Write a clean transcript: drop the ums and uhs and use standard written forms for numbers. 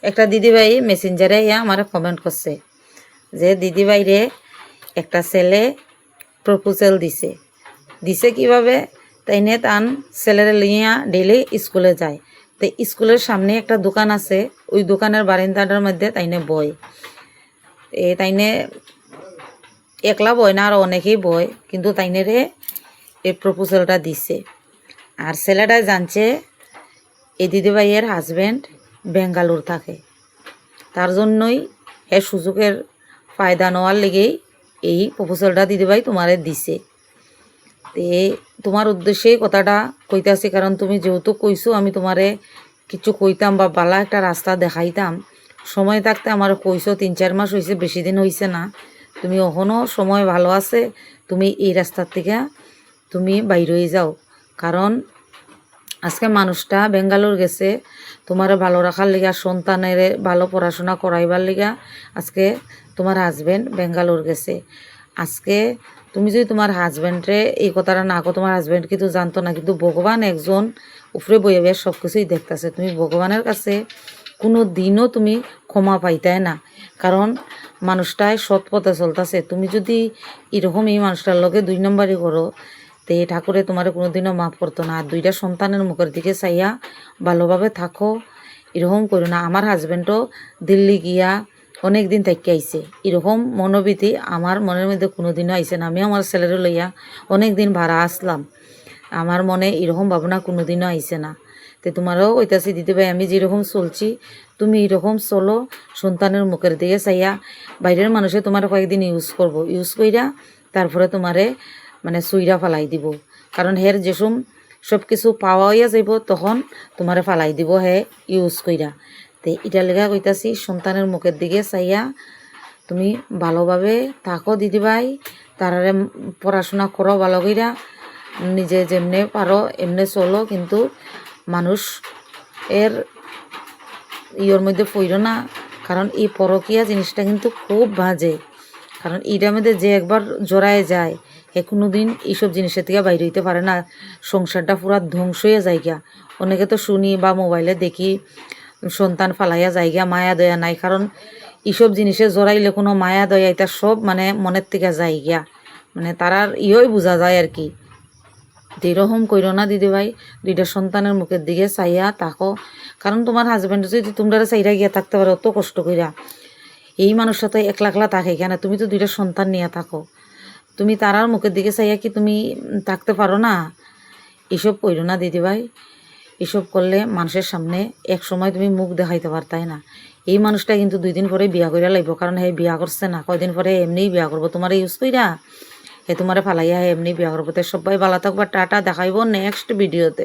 একটা দিদিভাই মেসেঞ্জারে আমার কমেন্ট করছে যে দিদিভাই রে একটা ছেলে প্রপোজাল দিছে দিছে কিভাবে তাইনে তান ছেলেরে লিয়া ডেলি স্কুলে যায়। তো স্কুলের সামনে একটা দোকান আছে, ওই দোকানের বারান্দাটার মধ্যে তাইনে বয়। তাইনে একলা বয় না, আরও অনেকেই বয়, কিন্তু তাইনে রে এই প্রপোজালটা দিছে। আর ছেলেটা জানছে এই দিদিভাইয়ের হাজব্যান্ড বেঙ্গালুর থাকে, তার জন্যই সুযোগের ফায়দা নেওয়ার লেগেই এই প্রপোজালটা দিদিভাই তোমারে দিছে। তে তোমার উদ্দেশ্যেই কথাটা কইতাছি, কারণ তুমি যেহেতু কইছো আমি তোমারে কিছু কইতাম বা বালা একটা রাস্তা দেখাইতাম, সময় থাকতে আমার কইছো। 3-4 মাস হয়েছে, বেশি দিন হয়েছে না। তুমি এখনও সময় ভালো আছে, তুমি এই রাস্তার থেকে তুমি বাইর হয়ে যাও। কারণ আজকে মানুষটা বেঙ্গালুর গেছে তোমার ভালো রাখার লিগা, সন্তানের ভালো পড়াশোনা করাইবার লিগা আজকে তোমার হাজব্যান্ড বেঙ্গালুর গেছে। আজকে তুমি যদি তোমার হাজব্যান্ডে এই কথাটা না কো, তোমার হাজব্যান্ড কিন্তু জানতো না, কিন্তু ভগবান একজন উপরে বইয়ে বইয়ে সব কিছুই দেখতেছে। তুমি ভগবানের কাছে কোনো দিনও তুমি ক্ষমা পাইতাই না, কারণ মানুষটাই সৎ পথে চলতেছে। তুমি যদি এরকম এই মানুষটার লগে 2 নম্বরই করো, তো এই ঠাকুরে তোমার কোনোদিনও মাফ করতো না। আর 2টা সন্তানের মুখের দিকে চাইয়া ভালোভাবে থাকো, এরকম করো না। আমার হাজব্যান্ডও দিল্লি গিয়া অনেক দিন থেকে আইছে, এরকম মনোভীতি আমার মনের মধ্যে কোনোদিনও আইছে না। আমি আমার ছেলের লইয়া অনেক দিন ভাড়া আসলাম, আমার মনে এরকম ভাবনা কোনোদিনও আইছে না। তো তোমারও কইতাছি দিদিভাই, আমি যেরকম চলছি তুমি এরকম চলো, সন্তানের মুখের দিকে চাইয়া। বাইরের মানুষে তোমার কয়েকদিন ইউজ করব, ইউজ কইরা তারপরে তোমারে মানে সুইরা ফালাই দিব, কারণ হের যেসম সব কিছু পাওয়া হইয়া যাইব তখন তোমারে ফালাই দিব হে ইউজ কইরা। তো এটা লেখা কইতাছি সন্তানের মুখের দিকে চাইয়া তুমি ভালোভাবে থাকো দিদিভাই, তারারে পড়াশোনা করো ভালো কইরা, নিজে যেমনে পারো এমনে চলো, কিন্তু মানুষ এর ইয়োর মধ্যে পড়ো না। কারণ এই পরকীয়া জিনিসটা কিন্তু খুব বাজে, কারণ এটার মধ্যে যে একবার জড়ায় যায় এ কোনো দিন এইসব জিনিসের থেকে বাইরে হইতে পারে না, সংসারটা পুরা ধ্বংস হয়ে যায় গিয়া। অনেকে তো শুনি বা মোবাইলে দেখি সন্তান ফালাইয়া যায় গিয়া, মায়া দয়া নাই। কারণ এইসব জিনিসে জড়াইলে কোনো মায়া দয়া এটা সব মানে মনের থেকে যায় গিয়া, মানে তারার ইয়ই বোঝা যায় আর কি। এরকম কইরো না দিদিভাই, 2টা সন্তানের মুখের দিকে চাইয়া থাকো। কারণ তোমার হাজব্যান্ড যদি তোমরা চাইরা গিয়া থাকতে পারো অত কষ্ট কইরা, এই মানুষটা তো একলা একলা থাকে কেন? তুমি তো 2টা সন্তান নিয়ে থাকো, তুমি তারার মুখের দিকে চাইয়া কি তুমি থাকতে পারো না? এসব কইরো না দিদিভাই, এসব করলে মানুষের সামনে এক সময় তুমি মুখ দেখাইতে পারতাই না। এই মানুষটা কিন্তু 2 দিন পরে বিয়া কইরা লাগবো, কারণ হে বিয়া করছে না, কয়দিন পরে এমনিই বিয়া করবো তোমার ইউজ কইরা, হে তোমারে ফালাইয়া হে এমনি বিয়া করবো। তো সবাই ভালো থাকবা, টাটা, দেখাইবো নেক্সট ভিডিওতে।